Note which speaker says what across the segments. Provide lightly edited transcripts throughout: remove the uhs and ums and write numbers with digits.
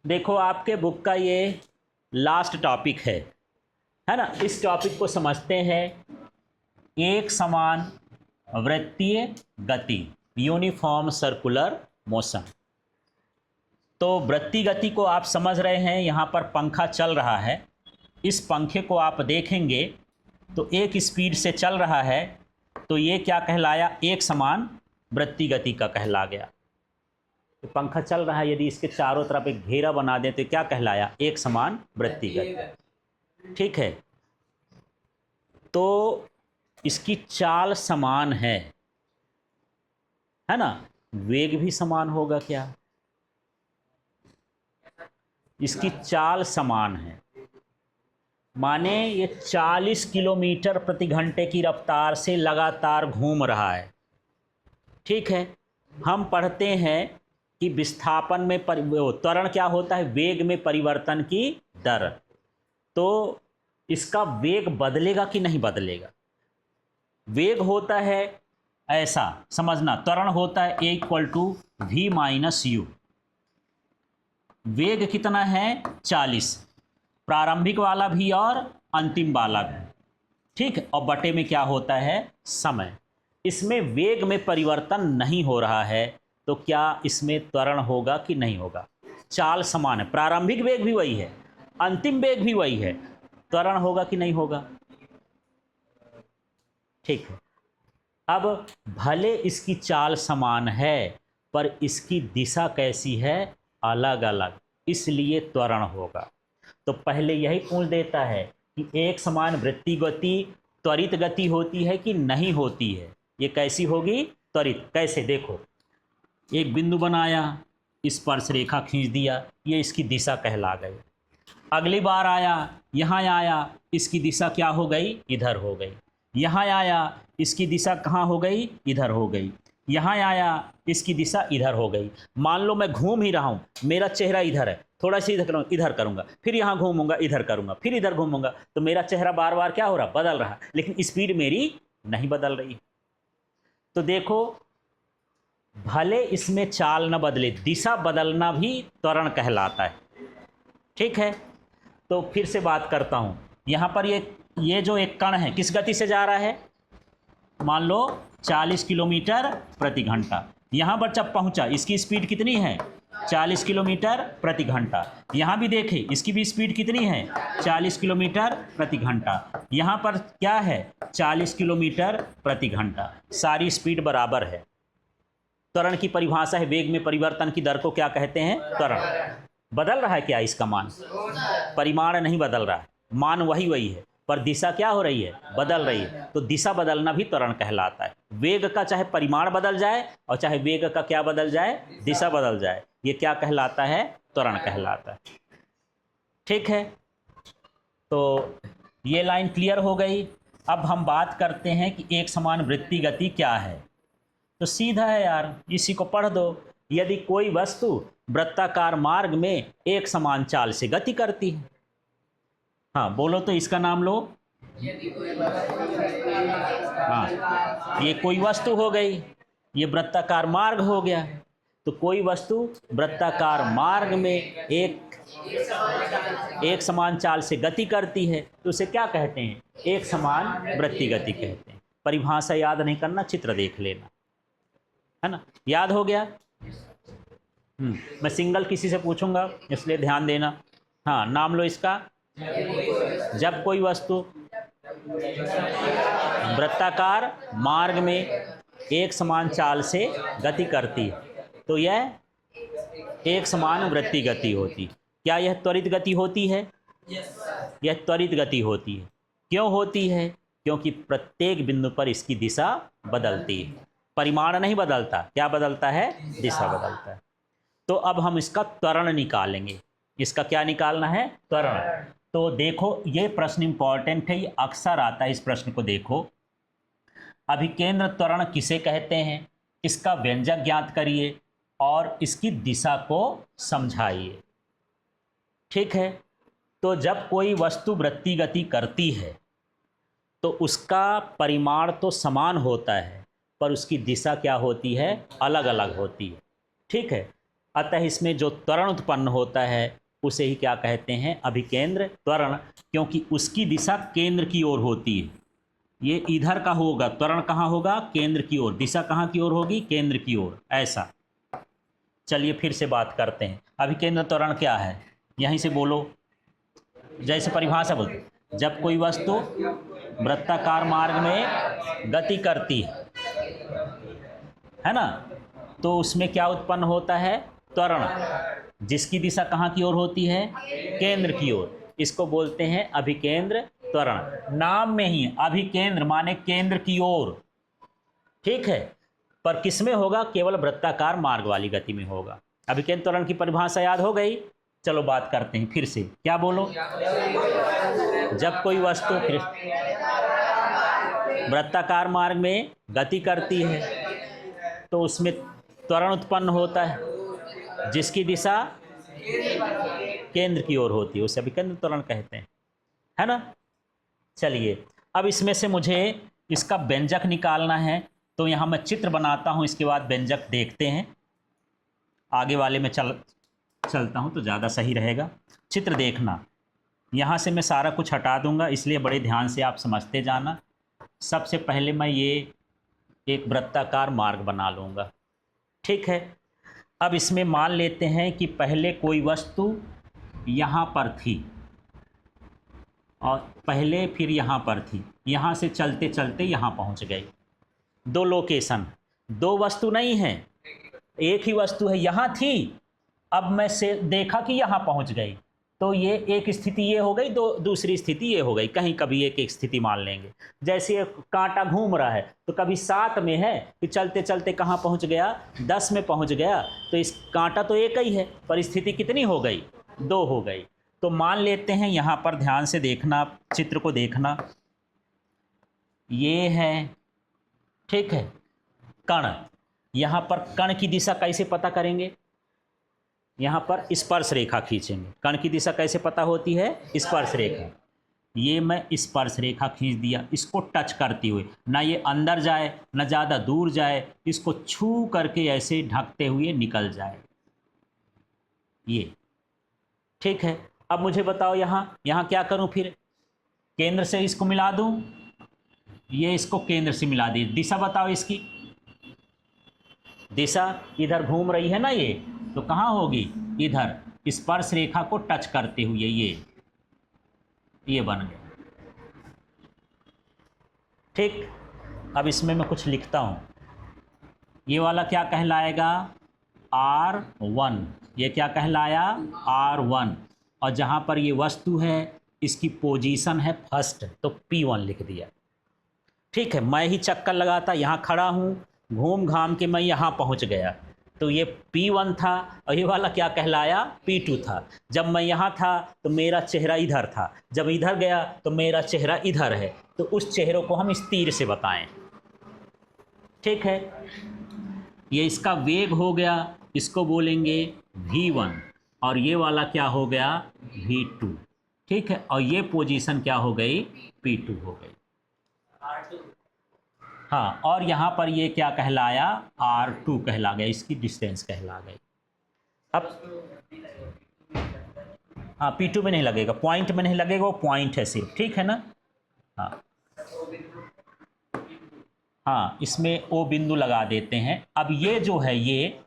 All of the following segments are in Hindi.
Speaker 1: देखो आपके बुक का ये लास्ट टॉपिक है ना। इस टॉपिक को समझते हैं। एक समान वृत्तीय गति, यूनिफॉर्म सर्कुलर मोशन। तो वृत्तीय गति को आप समझ रहे हैं, यहाँ पर पंखा चल रहा है। इस पंखे को आप देखेंगे तो एक स्पीड से चल रहा है, तो ये क्या कहलाया? एक समान वृत्तीय गति का कहला गया। तो पंखा चल रहा है, यदि इसके चारों तरफ एक घेरा बना दें तो क्या कहलाया? एक समान वृत्तीय गति। ठीक है, तो इसकी चाल समान है ना? वेग भी समान होगा क्या? इसकी चाल समान है, माने ये 40 किलोमीटर प्रति घंटे की रफ्तार से लगातार घूम रहा है। ठीक है, हम पढ़ते हैं कि विस्थापन में त्वरण क्या होता है? वेग में परिवर्तन की दर। तो इसका वेग बदलेगा कि नहीं बदलेगा? वेग होता है ऐसा समझना, त्वरण होता है A = V - U। वेग कितना है? 40, प्रारंभिक वाला भी और अंतिम वाला भी। ठीक है, और बटे में क्या होता है? समय। इसमें वेग में परिवर्तन नहीं हो रहा है, तो क्या इसमें त्वरण होगा कि नहीं होगा? चाल समान है, प्रारंभिक वेग भी वही है, अंतिम वेग भी वही है, त्वरण होगा कि नहीं होगा? ठीक है, अब भले इसकी चाल समान है पर इसकी दिशा कैसी है? अलग अलग, इसलिए त्वरण होगा। तो पहले यही पूछ देता है कि एक समान वृत्तीय गति त्वरित गति होती है कि नहीं होती है? ये कैसी होगी? त्वरित। कैसे? देखो, एक बिंदु बनाया, स्पर्श रेखा खींच दिया, ये इसकी दिशा कहला गई। अगली बार आया, यहाँ आया, इसकी दिशा क्या हो गई? इधर हो गई। यहाँ आया, इसकी दिशा कहाँ हो गई? इधर हो गई। यहाँ आया, इसकी दिशा इधर हो गई। मान लो मैं घूम ही रहा हूँ, मेरा चेहरा इधर है, थोड़ा सा इधर करूँगा, फिर यहाँ घूमूंगा, इधर करूँगा, फिर इधर घूमूंगा, तो मेरा चेहरा बार बार क्या हो रहा? बदल रहा, लेकिन स्पीड मेरी नहीं बदल रही। तो देखो, भले इसमें चाल न बदले, दिशा बदलना भी त्वरण कहलाता है। ठीक है, तो फिर से बात करता हूँ। यहाँ पर ये जो एक कण है किस गति से जा रहा है? मान लो 40 किलोमीटर प्रति घंटा। यहाँ पर जब पहुँचा, इसकी स्पीड कितनी है? 40 किलोमीटर प्रति घंटा। यहाँ भी देखें, इसकी भी स्पीड कितनी है? 40 किलोमीटर प्रति घंटा। यहाँ पर क्या है? 40 किलोमीटर प्रति घंटा। सारी स्पीड बराबर है। त्वरण की परिभाषा है, वेग में परिवर्तन की दर को क्या कहते हैं? त्वरण। बदल रहा है क्या इसका मान? परिमाण नहीं बदल रहा है, मान वही वही है, पर दिशा क्या हो रही है? बदल रही है। तो दिशा बदलना भी त्वरण कहलाता है। वेग का चाहे परिमाण बदल जाए और चाहे वेग का क्या बदल जाए? दिशा बदल जाए, ये क्या कहलाता है? त्वरण कहलाता है। ठीक है, तो ये लाइन क्लियर हो गई। अब हम बात करते हैं कि एक समान वृत्तीय गति क्या है। तो सीधा है यार, इसी को पढ़ दो। यदि कोई वस्तु वृत्ताकार मार्ग में एक समान चाल से गति करती है। हाँ बोलो, तो इसका नाम लो। हाँ, ये कोई वस्तु हो गई, ये वृत्ताकार मार्ग हो गया। तो कोई वस्तु वृत्ताकार मार्ग में एक समान चाल से गति करती है, तो उसे क्या कहते हैं? एक समान वृत्तीय गति कहते हैं। परिभाषा याद नहीं करना, चित्र देख लेना, है ना? याद हो गया? मैं सिंगल किसी से पूछूंगा, इसलिए ध्यान देना। हाँ, नाम लो इसका। जब कोई वस्तु वृत्ताकार मार्ग में एक समान चाल से गति करती है, तो यह एक समान वृत्तीय गति होती। क्या यह त्वरित गति होती है? यह त्वरित गति होती है। क्यों होती है? क्योंकि प्रत्येक बिंदु पर इसकी दिशा बदलती है, परिमाण नहीं बदलता। क्या बदलता है? दिशा बदलता है। तो अब हम इसका त्वरण निकालेंगे। इसका क्या निकालना है? त्वरण। तो देखो, ये प्रश्न इंपॉर्टेंट है, ये अक्सर आता है। इस प्रश्न को देखो, अभिकेंद्र त्वरण किसे कहते हैं? इसका व्यंजक ज्ञात करिए और इसकी दिशा को समझाइए। ठीक है, तो जब कोई वस्तु वृत्तीय गति करती है तो उसका परिमाण तो समान होता है, पर उसकी दिशा क्या होती है? अलग अलग होती है। ठीक है, अतः इसमें जो त्वरण उत्पन्न होता है उसे ही क्या कहते हैं, अभिकेंद्र त्वरण, क्योंकि उसकी दिशा केंद्र की ओर होती है। ये इधर का होगा, त्वरण कहाँ होगा, केंद्र की ओर, दिशा कहाँ की ओर होगी, केंद्र की ओर, ऐसा। चलिए फिर से बात करते हैं, अभिकेंद्र त्वरण क्या है, यहीं से बोलो। जैसे परिभाषा बोलते, जब कोई वस्तु वृत्ताकार मार्ग में गति करती है ना, तो उसमें क्या उत्पन्न होता है, त्वरण, जिसकी दिशा कहाँ की ओर होती है, केंद्र की ओर। इसको बोलते हैं अभिकेंद्र त्वरण। नाम में ही अभिकेंद्र माने केंद्र की ओर, ठीक है, पर किस में होगा, केवल वृत्ताकार मार्ग वाली गति में होगा। अभिकेंद्र त्वरण की परिभाषा याद हो गई। चलो बात करते हैं फिर से, क्या बोलो। जब कोई वस्तु वृत्ताकार मार्ग में गति करती है तो उसमें त्वरण उत्पन्न होता है, जिसकी दिशा केंद्र की ओर होती है, उसे अभिकेंद्र त्वरण कहते हैं, है ना। चलिए अब इसमें से मुझे इसका व्यंजक निकालना है, तो यहाँ मैं चित्र बनाता हूँ, इसके बाद व्यंजक देखते हैं। आगे वाले में चलता हूँ तो ज़्यादा सही रहेगा। चित्र देखना, यहाँ से मैं सारा कुछ हटा दूंगा, इसलिए बड़े ध्यान से आप समझते जाना। सबसे पहले मैं ये एक वृत्ताकार मार्ग बना लूँगा, ठीक है। अब इसमें मान लेते हैं कि पहले कोई वस्तु यहाँ पर थी और पहले फिर यहाँ पर थी, यहाँ से चलते चलते यहाँ पहुँच गई। दो लोकेशन, दो वस्तु नहीं है, एक ही वस्तु है, यहाँ थी, अब मैं से देखा कि यहाँ पहुँच गई, तो ये एक स्थिति ये हो गई, दूसरी स्थिति ये हो गई, कहीं कभी एक स्थिति मान लेंगे। जैसे एक कांटा घूम रहा है तो कभी 7 में है कि चलते चलते कहाँ पहुँच गया, 10 में पहुँच गया, तो इस कांटा तो एक ही है पर स्थिति कितनी हो गई, 2 हो गई। तो मान लेते हैं, यहाँ पर ध्यान से देखना, चित्र को देखना, ये है, ठीक है, कण। यहाँ पर कण की दिशा कैसे पता करेंगे, यहाँ पर स्पर्श रेखा खींचेंगे। कण की दिशा कैसे पता होती है, स्पर्श रेखा। ये मैं स्पर्श रेखा खींच दिया, इसको टच करते हुए, ना ये अंदर जाए ना ज़्यादा दूर जाए, इसको छू करके ऐसे ढकते हुए निकल जाए, ये ठीक है। अब मुझे बताओ यहाँ क्या करूँ, फिर केंद्र से इसको मिला दूँ, ये इसको केंद्र से मिला दी। दिशा बताओ इसकी, दिशा इधर घूम रही है ना ये, तो कहाँ होगी, इधर, स्पर्श रेखा को टच करते हुए ये बन गया, ठीक। अब इसमें मैं कुछ लिखता हूँ, ये वाला क्या कहलाएगा, R1, ये क्या कहलाया, R1, और जहाँ पर ये वस्तु है इसकी पोजीशन है फर्स्ट, तो P1 लिख दिया, ठीक है। मैं ही चक्कर लगाता, यहाँ खड़ा हूँ, घूम घाम के मैं यहाँ पहुँच गया, तो ये P1 था, और ये वाला क्या कहलाया, P2 था। जब मैं यहाँ था तो मेरा चेहरा इधर था, जब इधर गया तो मेरा चेहरा इधर है, तो उस चेहरे को हम इस तीर से बताएं, ठीक है। ये इसका वेग हो गया, इसको बोलेंगे V1, और ये वाला क्या हो गया, V2, ठीक है। और ये पोजीशन क्या हो गई, P2 हो गई, हाँ। और यहाँ पर ये क्या कहलाया, R2 कहला गया, इसकी डिस्टेंस कहला गई। अब हाँ, P2 में नहीं लगेगा, पॉइंट में नहीं लगेगा, वो पॉइंट है सिर्फ, ठीक है ना। हाँ हाँ, इसमें O बिंदु लगा देते हैं। अब ये जो है ये,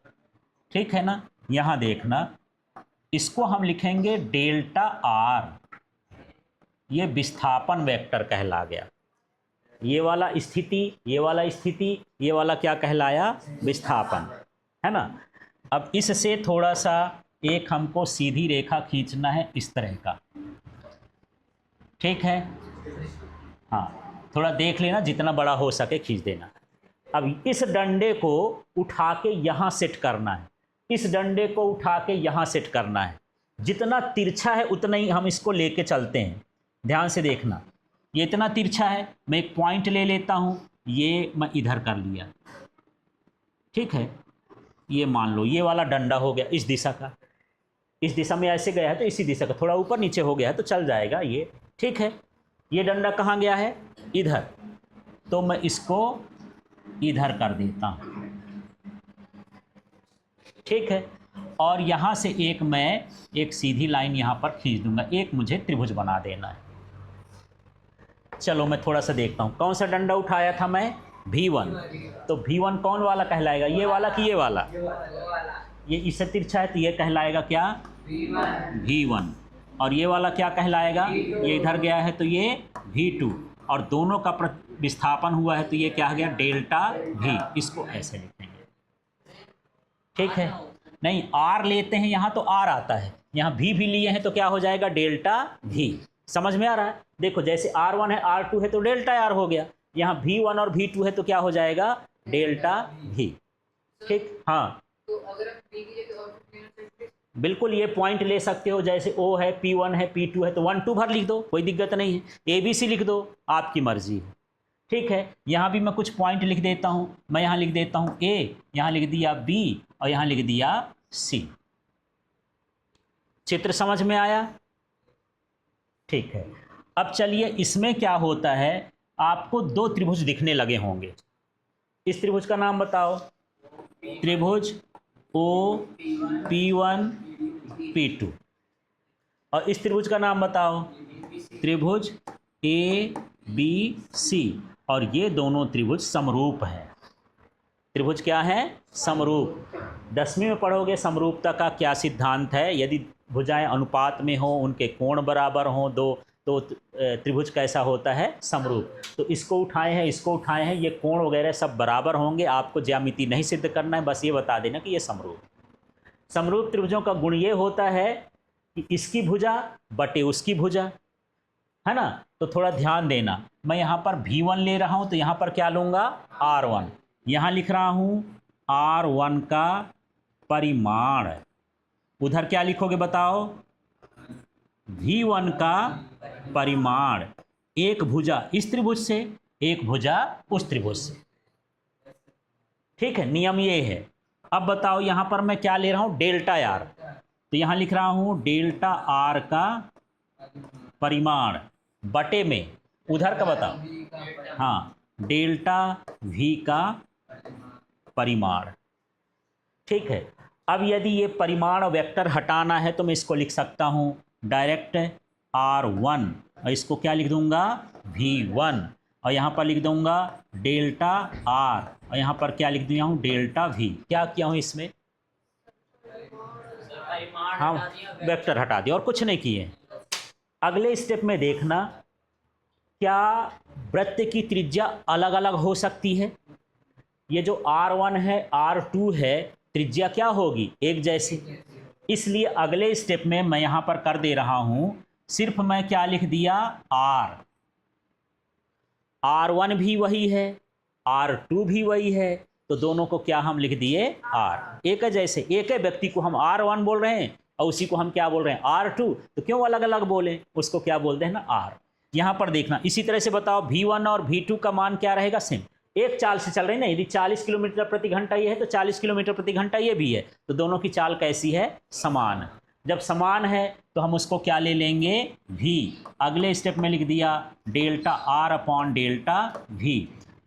Speaker 1: ठीक है ना, यहाँ देखना, इसको हम लिखेंगे डेल्टा R, ये विस्थापन वेक्टर कहला गया। ये वाला स्थिति, ये वाला स्थिति, ये वाला क्या कहलाया, विस्थापन, है ना। अब इससे थोड़ा सा एक हमको सीधी रेखा खींचना है, इस तरह का, ठीक है। हाँ, थोड़ा देख लेना, जितना बड़ा हो सके खींच देना। अब इस डंडे को उठा के यहाँ सेट करना है, इस डंडे को उठा के यहाँ सेट करना है। जितना तिरछा है उतना ही हम इसको लेके चलते हैं, ध्यान से देखना। ये इतना तिरछा है, मैं एक पॉइंट ले लेता हूँ, ये मैं इधर कर लिया, ठीक है। ये मान लो ये वाला डंडा हो गया इस दिशा का, इस दिशा में ऐसे गया है तो इसी दिशा का, थोड़ा ऊपर नीचे हो गया है तो चल जाएगा ये, ठीक है। ये डंडा कहाँ गया है, इधर, तो मैं इसको इधर कर देता हूँ, ठीक है। और यहाँ से एक मैं एक सीधी लाइन यहाँ पर खींच दूंगा, एक मुझे त्रिभुज बना देना है। चलो मैं थोड़ा सा देखता हूँ, कौन सा डंडा उठाया था मैं, V1। तो V1 कौन वाला कहलाएगा, ये वाला कि ये वाला, ये इससे तिरछा है तो ये कहलाएगा क्या, V1। और ये वाला क्या कहलाएगा, ये इधर गया है तो ये V2, और दोनों का विस्थापन हुआ है तो ये क्या हो गया, डेल्टा V। इसको ऐसे लिखेंगे, ठीक है। नहीं R लेते हैं यहाँ तो R आता है, यहाँ V भी लिए हैं तो क्या हो जाएगा, डेल्टा V। समझ में आ रहा है, देखो जैसे R1 है R2 है तो डेल्टा R हो गया, यहाँ V1 और V2 है तो क्या हो जाएगा, डेल्टा V। ठीक, हाँ
Speaker 2: तो अगर हम B की जगह और कुछ लेना चाहते हैं,
Speaker 1: बिल्कुल ये पॉइंट ले सकते हो, जैसे O है, P1 है, P2 है तो 1 2 भर लिख दो, कोई दिक्कत नहीं है। ABC लिख दो, आपकी मर्जी है, ठीक है। यहाँ भी मैं कुछ पॉइंट लिख देता हूँ, मैं यहाँ लिख देता हूँ A, यहाँ लिख दिया B और यहाँ लिख दिया C। चित्र समझ में आया, ठीक है। अब चलिए इसमें क्या होता है, आपको दो त्रिभुज दिखने लगे होंगे। इस त्रिभुज का नाम बताओ, त्रिभुज OP1 P2, और इस त्रिभुज का नाम बताओ, त्रिभुज ABC, और ये दोनों त्रिभुज समरूप हैं। त्रिभुज क्या है, समरूप। 10वीं में पढ़ोगे समरूपता का क्या सिद्धांत है, यदि भुजाएं अनुपात में हो, उनके कोण बराबर हों दो, तो त्रिभुज कैसा होता है, समरूप। तो इसको उठाए हैं, इसको उठाए हैं, ये कोण वगैरह सब बराबर होंगे, आपको ज्यामिति नहीं सिद्ध करना है, बस ये बता देना कि ये समरूप। समरूप त्रिभुजों का गुण ये होता है कि इसकी भुजा बटे उसकी भुजा, है ना। तो थोड़ा ध्यान देना, मैं यहाँ पर V1 ले रहा हूँ तो यहाँ पर क्या लूँगा, R1। यहाँ लिख रहा हूँ R1 का परिमाण, उधर क्या लिखोगे बताओ, V1 का परिमाण। एक भुजा इस त्रिभुज से, एक भुजा उस त्रिभुज से, ठीक है, नियम ये है। अब बताओ यहाँ पर मैं क्या ले रहा हूँ, डेल्टा R, तो यहाँ लिख रहा हूँ डेल्टा R का परिमाण बटे में, उधर का बताओ, हाँ, डेल्टा V का परिमाण, ठीक है। अब यदि ये परिमाण वेक्टर हटाना है तो मैं इसको लिख सकता हूँ डायरेक्ट R1, और इसको क्या लिख दूंगा, V1, और यहाँ पर लिख दूंगा डेल्टा R, और यहाँ पर क्या लिख दिया हूँ, डेल्टा V। क्या किया हूँ इसमें, हाँ, वेक्टर हटा दिया और कुछ नहीं किए। अगले स्टेप में देखना, क्या वृत्त की त्रिज्या अलग अलग हो सकती है। ये जो R1 है, R2 है, त्रिज्या क्या होगी, एक जैसी। इसलिए अगले स्टेप में मैं यहां पर कर दे रहा हूं, सिर्फ मैं क्या लिख दिया, R1 भी वही है, R2 भी वही है, तो दोनों को क्या हम लिख दिए, R। एक है जैसे, एक है व्यक्ति को हम R1 बोल रहे हैं और उसी को हम क्या बोल रहे हैं, R2, तो क्यों अलग अलग बोले, उसको क्या बोलते हैं ना, R। यहां पर देखना, इसी तरह से बताओ V1 और V2 का मान क्या रहेगा, सेम, एक चाल से चल रही ना। यदि 40 किलोमीटर प्रति घंटा ये है तो 40 किलोमीटर प्रति घंटा ये भी है, तो दोनों की चाल कैसी है, समान। जब समान है तो हम उसको क्या ले लेंगे, V। अगले स्टेप में लिख दिया delta R upon delta V,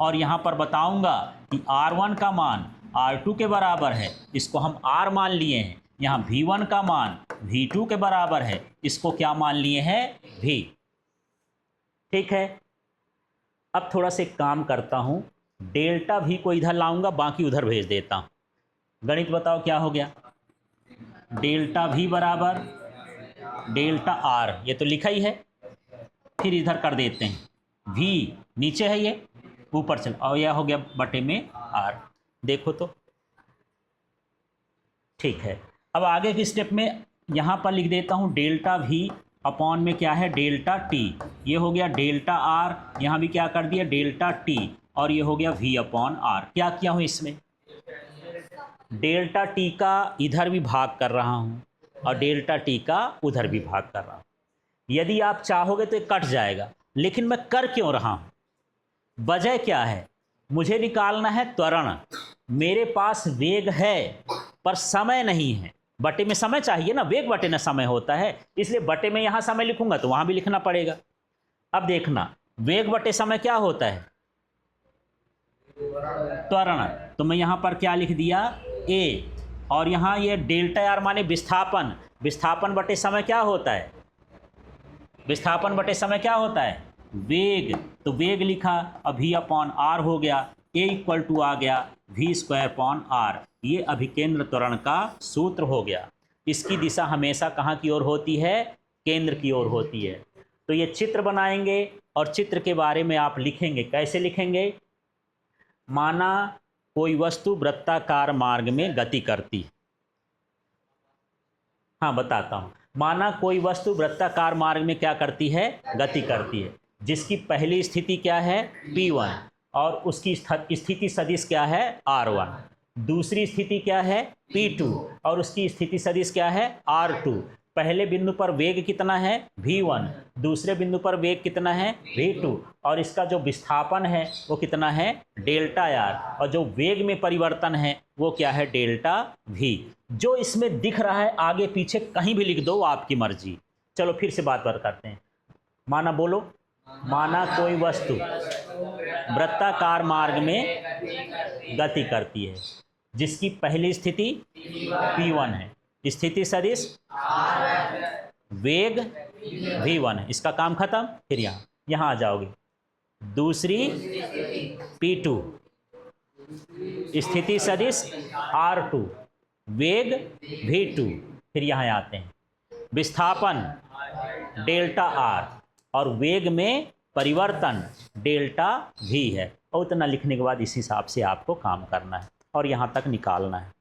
Speaker 1: और यहाँ पर बताऊंगा कि R1 का मान R2 के बराबर है, इसको हम R मान लिए हैं। यहाँ V1 का मान V2 के बराबर है, इसको क्या मान लिए हैं, V। ठीक है। अब थोड़ा सा एक काम करता हूं, डेल्टा V को इधर लाऊंगा, बाकी उधर भेज देता हूं। गणित बताओ क्या हो गया, डेल्टा V बराबर डेल्टा R, ये तो लिखा ही है, फिर इधर कर देते हैं, V नीचे है, ये ऊपर चल, और यह हो गया बटे में R। देखो तो ठीक है। अब आगे के स्टेप में यहां पर लिख देता हूं डेल्टा V अपॉन में क्या है, डेल्टा T। ये हो गया डेल्टा R, यहाँ भी क्या कर दिया, डेल्टा T, और ये हो गया V अपॉन R। क्या किया हूँ इसमें, डेल्टा T का इधर भी भाग कर रहा हूँ और डेल्टा T का उधर भी भाग कर रहा हूँ। यदि आप चाहोगे तो ये कट जाएगा, लेकिन मैं कर क्यों रहा हूँ, वजह क्या है, मुझे निकालना है त्वरण। मेरे पास वेग है पर समय नहीं है, बटे में समय चाहिए ना, वेग बटे में समय होता है, इसलिए बटे में यहाँ समय लिखूंगा तो वहाँ भी लिखना पड़ेगा। अब देखना, वेग बटे समय क्या होता है, त्वरण। तो मैं यहाँ पर क्या लिख दिया, A, और यहाँ ये डेल्टा आर माने विस्थापन, विस्थापन बटे समय क्या होता है, विस्थापन बटे समय क्या होता है, वेग। तो वेग लिखा, अब v अपॉन आर हो गया, a इक्वल टू आ गया v स्क्वायर अपॉन आर। ये अभिकेंद्र त्वरण का सूत्र हो गया। इसकी दिशा हमेशा कहाँ की ओर होती है, केंद्र की ओर होती है। तो ये चित्र बनाएंगे और चित्र के बारे में आप लिखेंगे। कैसे लिखेंगे, माना कोई वस्तु वृत्ताकार मार्ग में गति करती है। हाँ बताता हूँ, माना कोई वस्तु वृत्ताकार मार्ग में क्या करती है, गति करती है, जिसकी पहली स्थिति क्या है P1 और उसकी स्थिति सदिश क्या है R1। दूसरी स्थिति क्या है P2 और उसकी स्थिति सदिश क्या है R2। पहले बिंदु पर वेग कितना है v1, दूसरे बिंदु पर वेग कितना है v2 और इसका जो विस्थापन है वो कितना है डेल्टा आर और जो वेग में परिवर्तन है वो क्या है डेल्टा v। जो इसमें दिख रहा है आगे पीछे कहीं भी लिख दो, आपकी मर्जी। चलो फिर से बात करते हैं। माना बोलो, माना कोई वस्तु वृत्ताकार मार्ग में गति करती है जिसकी पहली स्थिति P1 है, स्थिति सदिश वेग v1 है, इसका काम खत्म। फिर यहाँ आ जाओगे, दूसरी P2 स्थिति सदिश R2 वेग v2। फिर यहाँ आते हैं, विस्थापन डेल्टा आर और वेग में परिवर्तन डेल्टा v है। और उतना लिखने के बाद इस हिसाब से आपको काम करना है और यहाँ तक निकालना है।